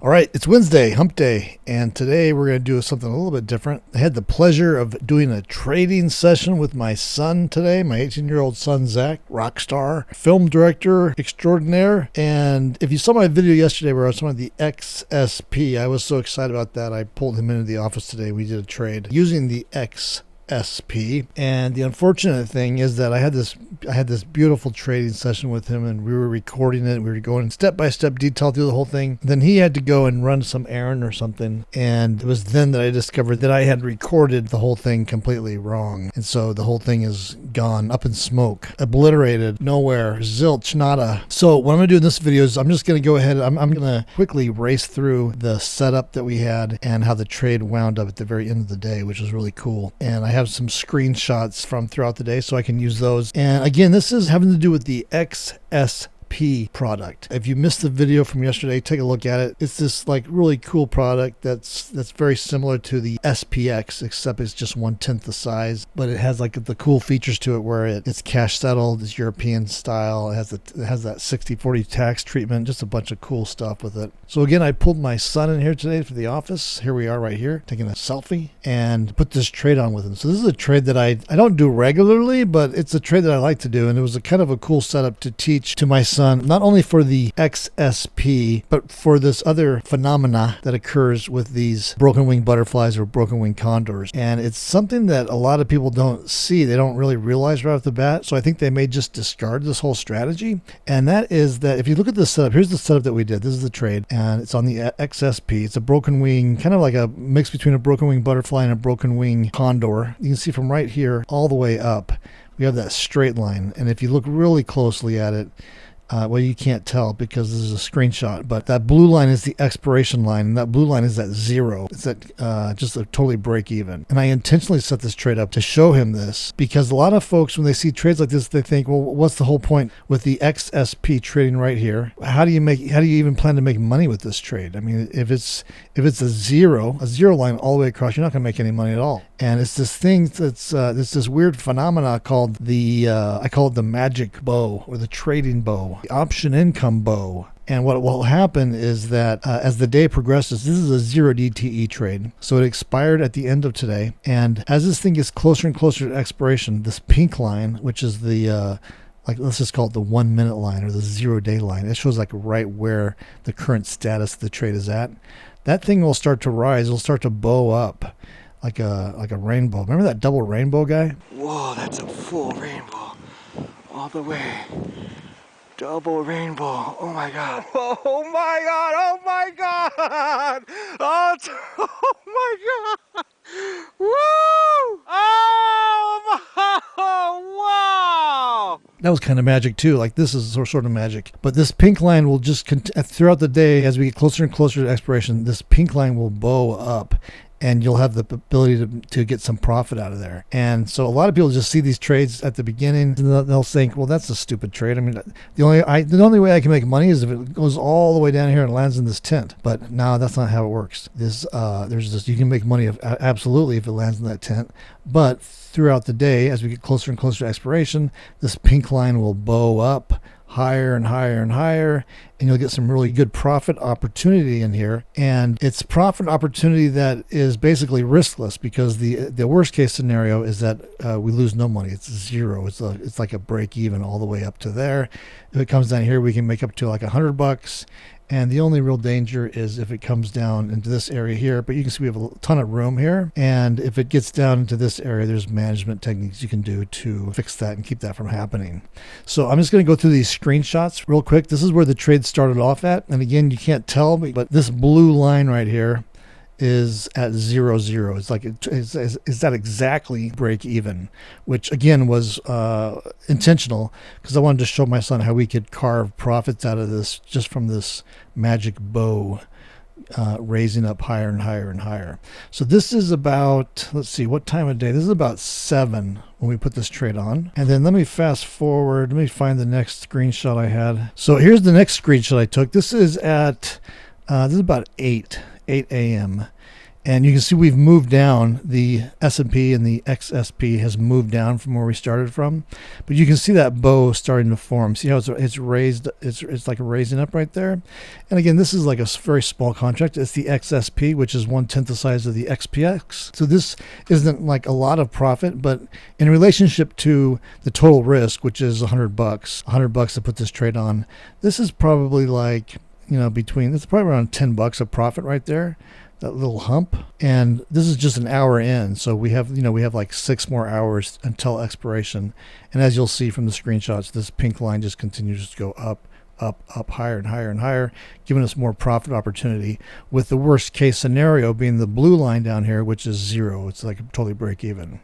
All right, it's Wednesday, hump day, and today we're going to do something a little bit different. I had the pleasure of doing a trading session with my son today, my 18-year-old son, Zach, rock star, film director extraordinaire. And if you saw my video yesterday where I was talking about the XSP, I was so excited about that. I pulled him into the office today. We did a trade using the XSP, and the unfortunate thing is that I had this beautiful trading session with him, and we were recording it. We were going step by step detail through the whole thing. Then he had to go and run some errand or something, and it was then that I discovered that I had recorded the whole thing completely wrong, and so the whole thing is gone, up in smoke, obliterated, nowhere, zilch, nada. So what I'm gonna do in this video is I'm just gonna go ahead. I'm gonna quickly race through the setup that we had and how the trade wound up at the very end of the day, which was really cool. And I have some screenshots from throughout the day so I can use those. And again, this is having to do with the XSP product. If you missed the video from yesterday, take a look at it. It's this like really cool product that's very similar to the SPX, except it's just 1/10 the size, but it has like the cool features to it where it's cash settled, it's European style, it has that 60/40 tax treatment, just a bunch of cool stuff with it. So again, I pulled my son in here today for the office. Here we are right here taking a selfie and put this trade on with him. So this is a trade that I don't do regularly, but it's a trade that I like to do, and it was a kind of a cool setup to teach to my son, not only for the XSP, but for this other phenomena that occurs with these broken wing butterflies or broken wing condors. And it's something that a lot of people don't see. They don't really realize right off the bat. So I think they may just discard this whole strategy. And that is that if you look at the setup, here's the setup that we did. This is the trade, and it's on the XSP. It's a broken wing, kind of like a mix between a broken wing butterfly and a broken wing condor. You can see from right here all the way up, we have that straight line. And if you look really closely at it, well, you can't tell because this is a screenshot, but that blue line is the expiration line, and that blue line is at zero. It's at just a totally break even. And I intentionally set this trade up to show him this, because a lot of folks, when they see trades like this, they think, well, what's the whole point with the XSP trading right here? How do you even plan to make money with this trade? I mean, if it's a zero line all the way across, you're not going to make any money at all. And it's this thing that's this weird phenomena called I call it the magic bow, or the trading bow, the option income bow. And what will happen is that as the day progresses, this is a 0 DTE trade. So it expired at the end of today. And as this thing gets closer and closer to expiration, this pink line, which is the let's just call it the 1 minute line or the 0 day line, it shows like right where the current status of the trade is at. That thing will start to rise. It'll start to bow up like a rainbow. Remember that double rainbow guy? Whoa, that's a full rainbow all the way. Double rainbow. Oh my god. Oh my god. Oh my god. Oh my god. Woo! Oh, wow! That was kind of magic too. Like, this is sort of magic. But this pink line will just throughout the day, as we get closer and closer to expiration, this pink line will bow up, and you'll have the ability to get some profit out of there. And so a lot of people just see these trades at the beginning, and they'll think, well, that's a stupid trade. I mean, the only way I can make money is if it goes all the way down here and lands in this tent. But no, that's not how it works. You can make money absolutely if it lands in that tent. But throughout the day, as we get closer and closer to expiration, this pink line will bow up higher and higher and higher, and you'll get some really good profit opportunity in here. And it's profit opportunity that is basically riskless, because the worst case scenario is that we lose no money. It's zero. It's like a break even all the way up to there. If it comes down here, we can make up to like $100. And the only real danger is if it comes down into this area here. But you can see we have a ton of room here. And if it gets down into this area, there's management techniques you can do to fix that and keep that from happening. So I'm just going to go through these screenshots real quick. This is where the trade started off at. And again, you can't tell, but this blue line right here is at 0, 0. It's like is that exactly break even, which again was intentional, because I wanted to show my son how we could carve profits out of this just from this magic bow raising up higher and higher and higher. So this is about, let's see, what time of day? This is about 7 when we put this trade on. And then let me fast forward. Let me find the next screenshot I had. So here's the next screenshot I took. This is about 8 a.m. And you can see we've moved down. The S&P and the XSP has moved down from where we started from. But you can see that bow starting to form. See how it's raised? It's like raising up right there. And again, this is like a very small contract. It's the XSP, which is 1/10 the size of the XPX. So this isn't like a lot of profit, but in relationship to the total risk, which is $100, $100 to put this trade on, this is probably like, it's probably around $10 of profit right there. That little hump. And this is just an hour in, so we have like 6 more hours until expiration. And as you'll see from the screenshots, this pink line just continues to go up, higher and higher and higher, giving us more profit opportunity, with the worst case scenario being the blue line down here, which is 0. It's like totally break even.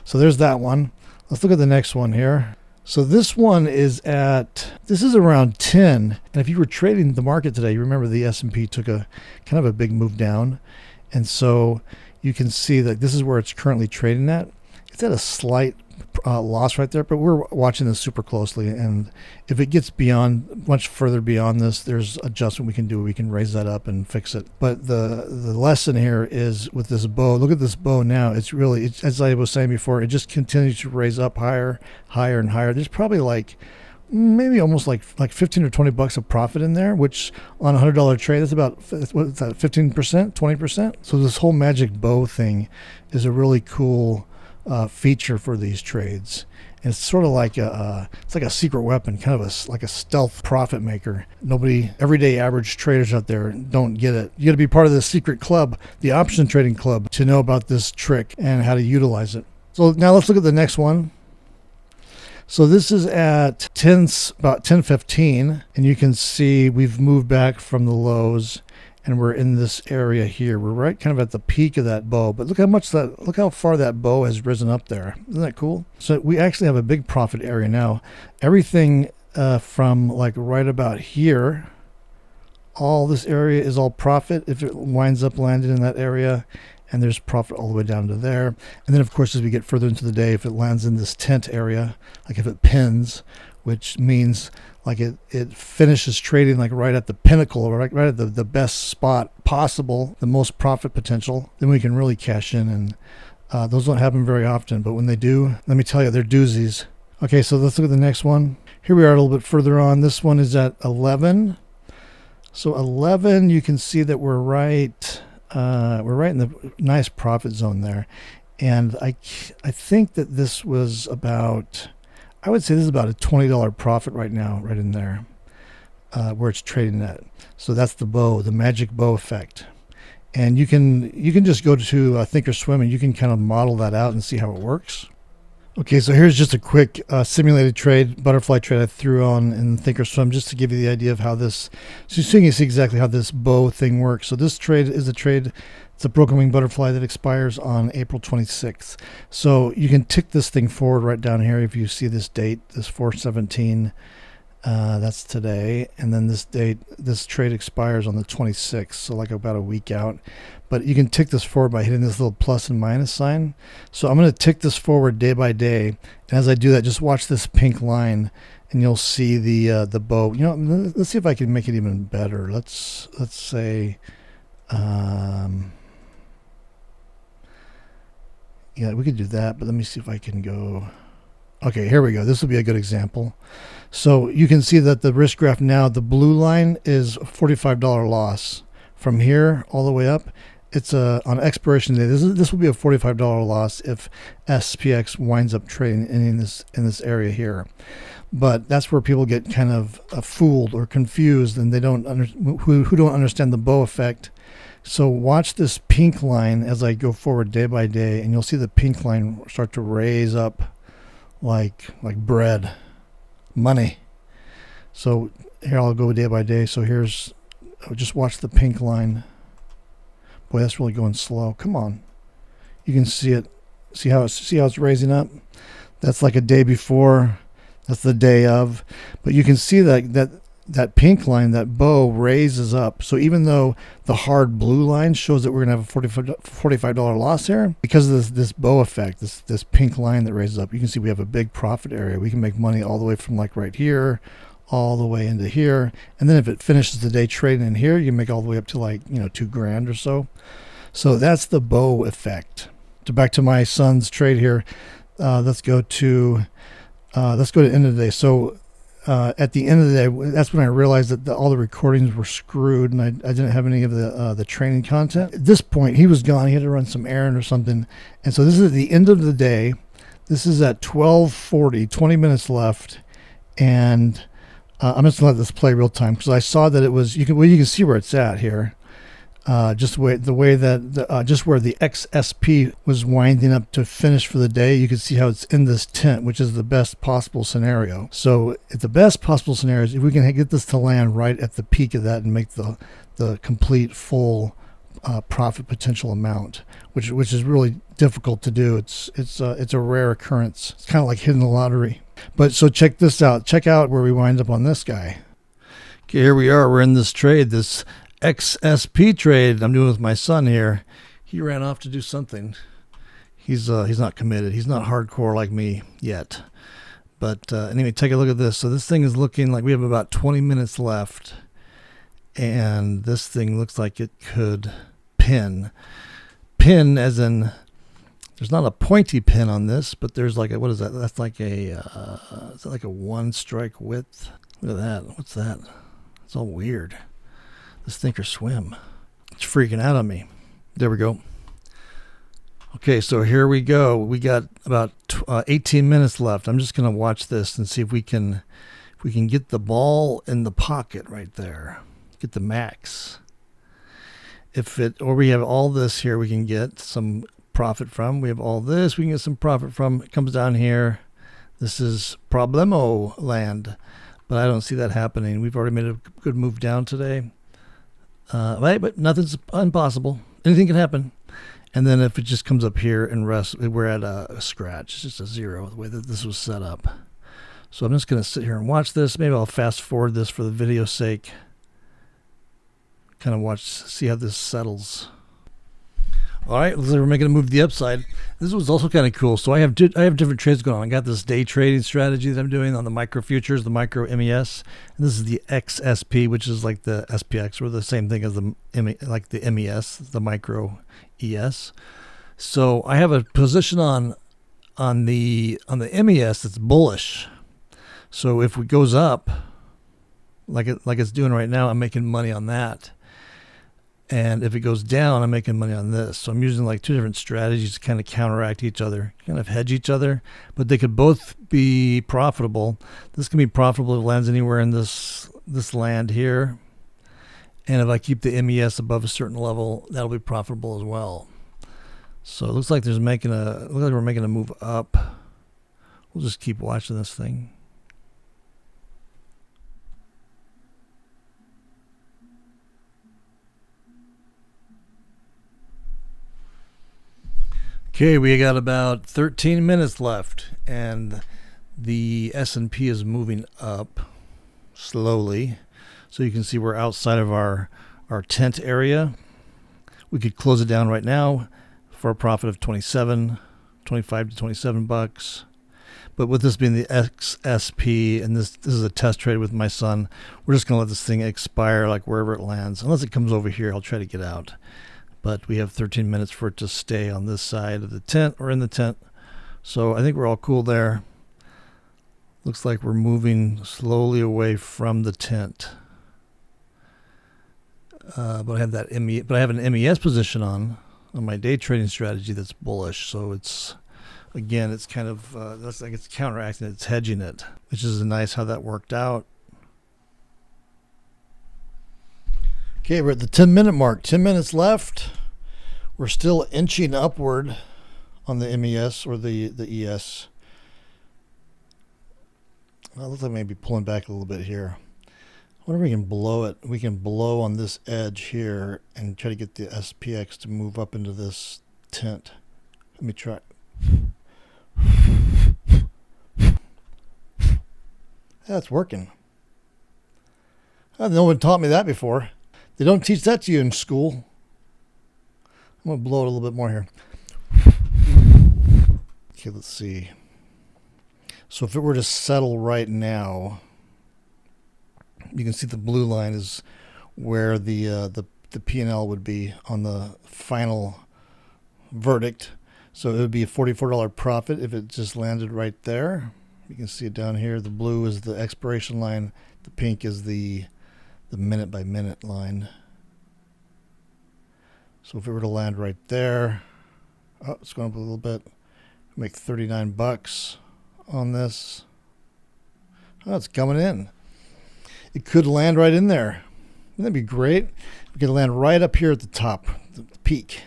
So there's that one. Let's look at the next one here. So this one is around 10. And if you were trading the market today, you remember the S&P took a kind of a big move down. And so you can see that this is where it's currently trading at. It's at a slight loss right there, but we're watching this super closely. And if it gets much further beyond this, there's adjustment we can do. We can raise that up and fix it. But the lesson here is with this bow. Look at this bow now. It's as I was saying before, it just continues to raise up higher and higher. There's probably like maybe almost like 15 or $20 of profit in there, which on a $100 trade, that's about, what is that, 15%, 20%? So this whole magic bow thing is a really cool feature for these trades. And it's sort of like it's like a secret weapon, kind of like a stealth profit maker. Everyday average traders out there don't get it. You got to be part of the secret club, the option trading club, to know about this trick and how to utilize it. So now let's look at the next one. So this is at about 10:15, and you can see we've moved back from the lows, and we're in this area here. We're right kind of at the peak of that bow, but look how far that bow has risen up there. Isn't that cool? So we actually have a big profit area now. Everything from like right about here, all this area is all profit if it winds up landing in that area. And there's profit all the way down to there. And then, of course, as we get further into the day, if it lands in this tent area, like if it pins, which means like it finishes trading like right at the pinnacle, right at the best spot possible, the most profit potential, then we can really cash in. And those don't happen very often. But when they do, let me tell you, they're doozies. Okay, so let's look at the next one. Here we are a little bit further on. This one is at 11. So 11, you can see that we're right in the nice profit zone there. And I think that this was about, I would say this is about a $20 profit right now, right in there, where it's trading at. So that's the bow, the magic bow effect. And you can just go to Thinkorswim and you can kind of model that out and see how it works. Okay, so here's just a quick simulated trade, butterfly trade I threw on in Thinkorswim, just to give you the idea of how this, so you can see exactly how this bow thing works. So this trade is it's a broken wing butterfly that expires on April 26th. So you can tick this thing forward right down here if you see this date, this 4/17, that's today. And then this trade expires on the 26th, so like about a week out. But you can tick this forward by hitting this little plus and minus sign. So I'm going to tick this forward day by day. And as I do that, just watch this pink line and you'll see the bow. Let's see if I can make it even better. Let's say, yeah, we could do that, but let me see if I can go. Okay, here we go. This will be a good example. So you can see that the risk graph now, the blue line is a $45 loss. From here all the way up, it's on expiration day. This will be a $45 loss if SPX winds up trading in this area here. But that's where people get kind of fooled or confused, and they who don't understand the bow effect. So watch this pink line as I go forward day by day, and you'll see the pink line start to raise up like bread, money. So here I'll go day by day. So just watch the pink line. Boy, that's really going slow. Come on. You can see it. See how it's raising up? That's like a day before. That's the day of. But you can see that pink line, that bow raises up. So even though the hard blue line shows that we're going to have a $45 loss here, because of this bow effect, this pink line that raises up, you can see we have a big profit area. We can make money all the way from like right here all the way into here. And then if it finishes the day trading in here, you make all the way up to like, $2,000 or so. So that's the bow effect. Back to my son's trade here. Let's go to the end of the day. So at the end of the day, that's when I realized that all the recordings were screwed, and I didn't have any of the training content. At this point, he was gone. He had to run some errand or something, and so this is at the end of the day. This is at 12:40, 20 minutes left, and I'm just gonna let this play real time because I saw that it was you can see where it's at here. Just the way that just where the XSP was winding up to finish for the day, you can see how it's in this tent, which is the best possible scenario. So the best possible scenario is if we can get this to land right at the peak of that and make the complete full profit potential amount, which is really difficult to do. It's a rare occurrence. It's kind of like hitting the lottery. But so check this out. Check out where we wind up on this guy. Okay, here we are. We're in this trade. This XSP trade I'm doing with my son here. He ran off to do something. He's not committed. He's not hardcore like me yet. But anyway, take a look at this. So this thing is looking like we have about 20 minutes left, and this thing looks like it could pin as in there's not a pointy pin on this, but there's like what is that? That's like a is that like a one strike width? Look at that. What's that? It's all weird. This Thinkorswim. It's freaking out on me. There we go. Okay, so here we go. We got about 18 minutes left. I'm just going to watch this and see if we can get the ball in the pocket right there. Get the max. Or we have all this here we can get some profit from. We have all this we can get some profit from. It comes down here. This is problemo land, but I don't see that happening. We've already made a good move down today. Right, but nothing's impossible. Anything can happen. And then if it just comes up here and rests, we're at a scratch. It's just a zero, the way that this was set up. So I'm just going to sit here and watch this. Maybe I'll fast forward this for the video's sake. Kind of see how this settles. All right, looks like we're making a move to the upside. This was also kind of cool. So I have different trades going on. I got this day trading strategy that I'm doing on the micro futures, the micro MES, and this is the XSP, which is like the SPX, or the same thing as the MES, the micro ES. So I have a position on the MES that's bullish. So if it goes up, like it's doing right now, I'm making money on that. And if it goes down, I'm making money on this. So I'm using like two different strategies to kind of counteract each other, kind of hedge each other, but they could both be profitable. This can be profitable if it lands anywhere in this land here. And if I keep the MES above a certain level, that'll be profitable as well. So it looks like we're making a move up. We'll just keep watching this thing. Okay, we got about 13 minutes left, and the S&P is moving up slowly. So you can see we're outside of our tent area. We could close it down right now for a profit of 25 to 27 bucks. But with this being the XSP, and this is a test trade with my son, we're just going to let this thing expire like wherever it lands. Unless it comes over here, I'll try to get out. But we have 13 minutes for it to stay on this side of the tent or in the tent. So I think we're all cool there. Looks like we're moving slowly away from the tent. But I have an MES position on my day trading strategy that's bullish. So it's kind of that's like it's counteracting it, it's hedging it, which is nice how that worked out. Okay, we're at the 10-minute mark. 10 minutes left. We're still inching upward on the MES or the ES. Well, it looks like maybe pulling back a little bit here. I wonder if we can blow it. We can blow on this edge here and try to get the SPX to move up into this tent. Let me try. That's working. No one taught me that before. They don't teach that to you in school. I'm going to blow it a little bit more here. Okay, let's see. So if it were to settle right now, you can see the blue line is where the the P&L would be on the final verdict. So it would be a $44 profit if it just landed right there. You can see it down here. The blue is the expiration line. The pink is the minute by minute line. So if it were to land right there, oh, it's going up a little bit. Make $39 on this. Oh, it's coming in. It could land right in there. Wouldn't that be great? We could land right up here at the top, the peak.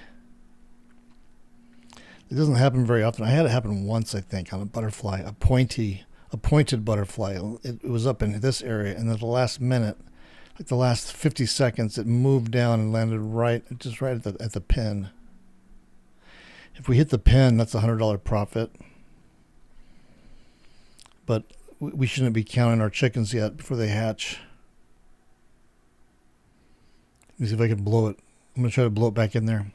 It doesn't happen very often. I had it happen once, I think, on a butterfly, a pointed butterfly. It was up in this area, and at the last minute, like the last 50 seconds, it moved down and landed just right at the pin. If we hit the pin, that's a $100 profit. But we shouldn't be counting our chickens yet before they hatch. Let me see if I can blow it. I'm going to try to blow it back in there.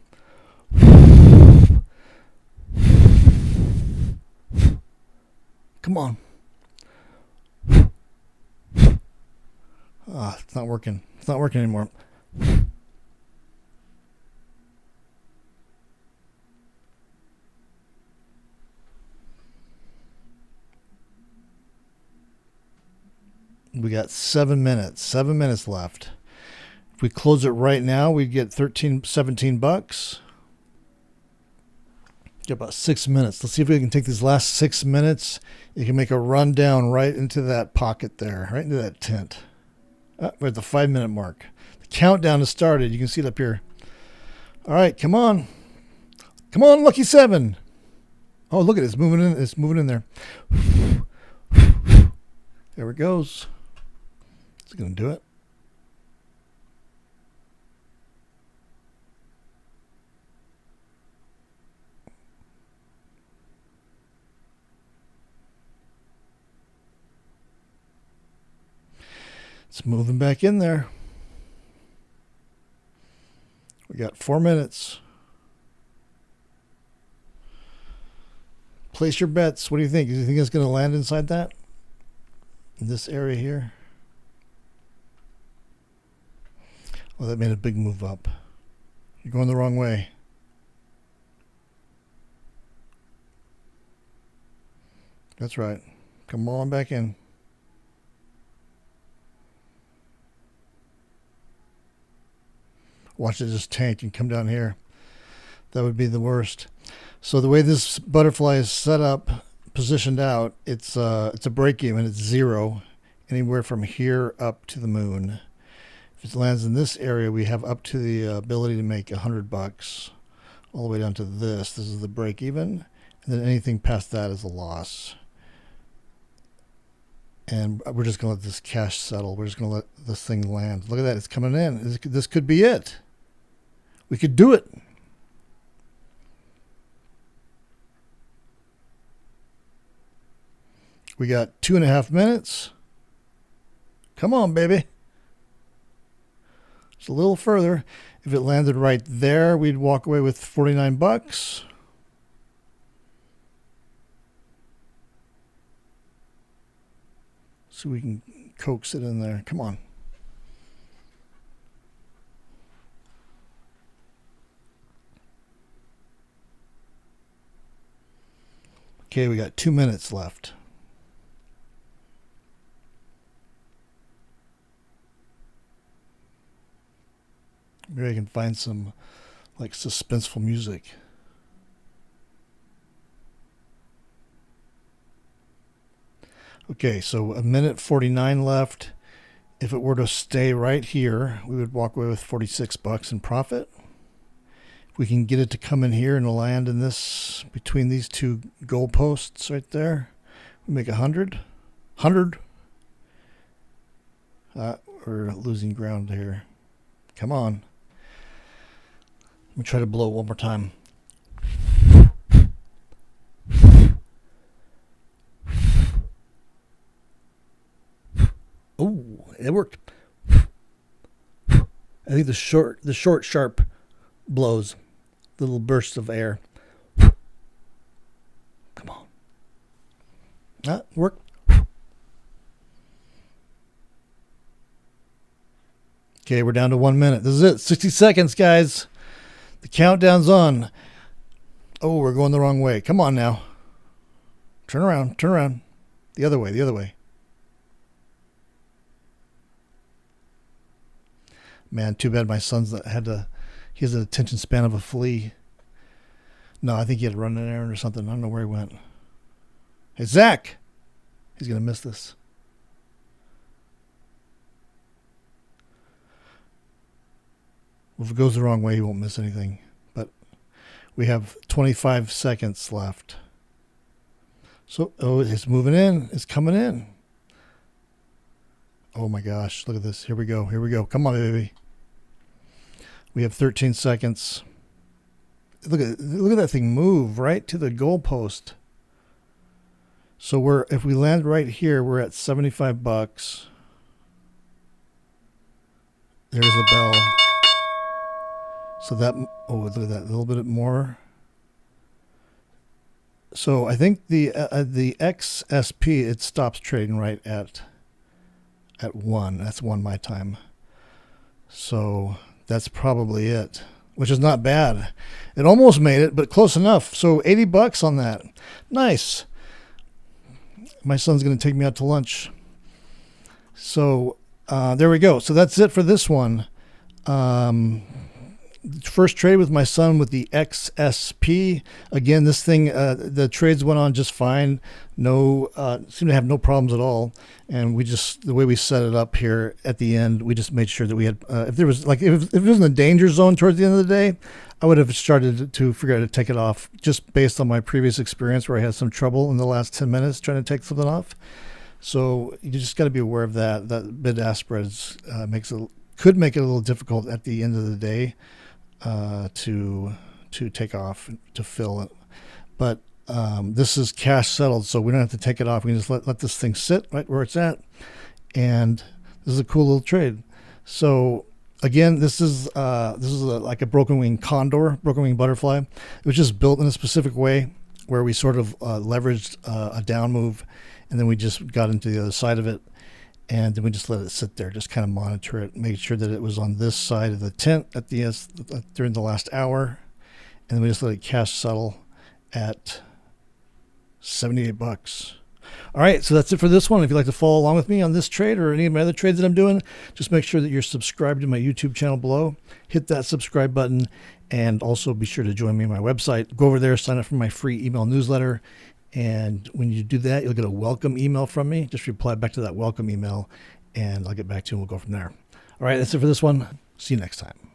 Come on. It's not working. It's not working anymore. We got 7 minutes. 7 minutes left. If we close it right now, we'd get $17. Get about 6 minutes. Let's see if we can take these last 6 minutes. You can make a run down right into that pocket there, right into that tent. We're at the 5 minute mark. The countdown has started. You can see it up here. All right, come on. Come on, lucky 7. Oh, look at it. It's moving in. It's moving in there. There it goes. It's going to do it. It's moving back in there. We got 4 minutes. Place your bets. What do you think? Do you think it's going to land inside that? In this area here? Well, that made a big move up. You're going the wrong way. That's right. Come on back in. Watch it just tank and come down here. That would be the worst. So the way this butterfly is set up, positioned out, it's a break even. It's 0, anywhere from here up to the moon. If it lands in this area, we have up to the ability to make $100, all the way down to this. This is the break even, and then anything past that is a loss. And we're just going to let this cash settle. We're just going to let this thing land. Look at that. It's coming in. This could be it. We could do it. We got 2.5 minutes. Come on, baby. Just a little further. If it landed right there, we'd walk away with $49. So we can coax it in there. Come on. Okay, we got 2 minutes left. Maybe I can find some like suspenseful music. Okay, so 1:49 left. If it were to stay right here, we would walk away with $46 in profit. If we can get it to come in here and land in this, between these two goalposts right there, we make 100. 100. We're losing ground here. Come on. Let me try to blow it one more time. Oh, it worked. I think the short, sharp blows, little bursts of air. Come on. Worked. Okay, we're down to 1 minute. This is it. 60 seconds, guys. The countdown's on. Oh, we're going the wrong way. Come on now. Turn around. Turn around. The other way. The other way. Man, too bad my son's he has an attention span of a flea. No, I think he had to run an errand or something. I don't know where he went. Hey, Zach! He's going to miss this. Well, if it goes the wrong way, he won't miss anything. But we have 25 seconds left. So, oh, it's moving in. It's coming in. Oh my gosh, look at this. Here we go. Here we go. Come on, baby. We have 13 seconds. Look at that thing move right to the goalpost. So if we land right here, we're at $75. There's the bell. So look at that, a little bit more. So I think the XSP, it stops trading right at 1. That's 1 my time. So that's probably it, which is not bad. It almost made it, but close enough. So $80 on that. Nice. My son's going to take me out to lunch. So there we go. So that's it for this one. First trade with my son with the XSP. Again, this thing, the trades went on just fine. Seemed to have no problems at all. And the way we set it up here at the end, we just made sure that we had, if it was in the danger zone towards the end of the day, I would have started to figure out how to take it off just based on my previous experience where I had some trouble in the last 10 minutes trying to take something off. So you just got to be aware of that. That bid-ask spread could make it a little difficult at the end of the day to take off, to fill it. But this is cash settled, so we don't have to take it off. We can just let this thing sit right where it's at. And this is a cool little trade. So again, this is like a broken wing condor, broken wing butterfly. It was just built in a specific way where we sort of leveraged a down move, and then we just got into the other side of it. And then we just let it sit there, just kind of monitor it, make sure that it was on this side of the tent during the last hour. And then we just let it cash settle at $78. All right, so that's it for this one. If you'd like to follow along with me on this trade or any of my other trades that I'm doing, just make sure that you're subscribed to my YouTube channel below. Hit that subscribe button, and also be sure to join me on my website. Go over there, sign up for my free email newsletter. And when you do that, you'll get a welcome email from me. Just reply back to that welcome email, and I'll get back to you and we'll go from there. All right, that's it for this one. See you next time.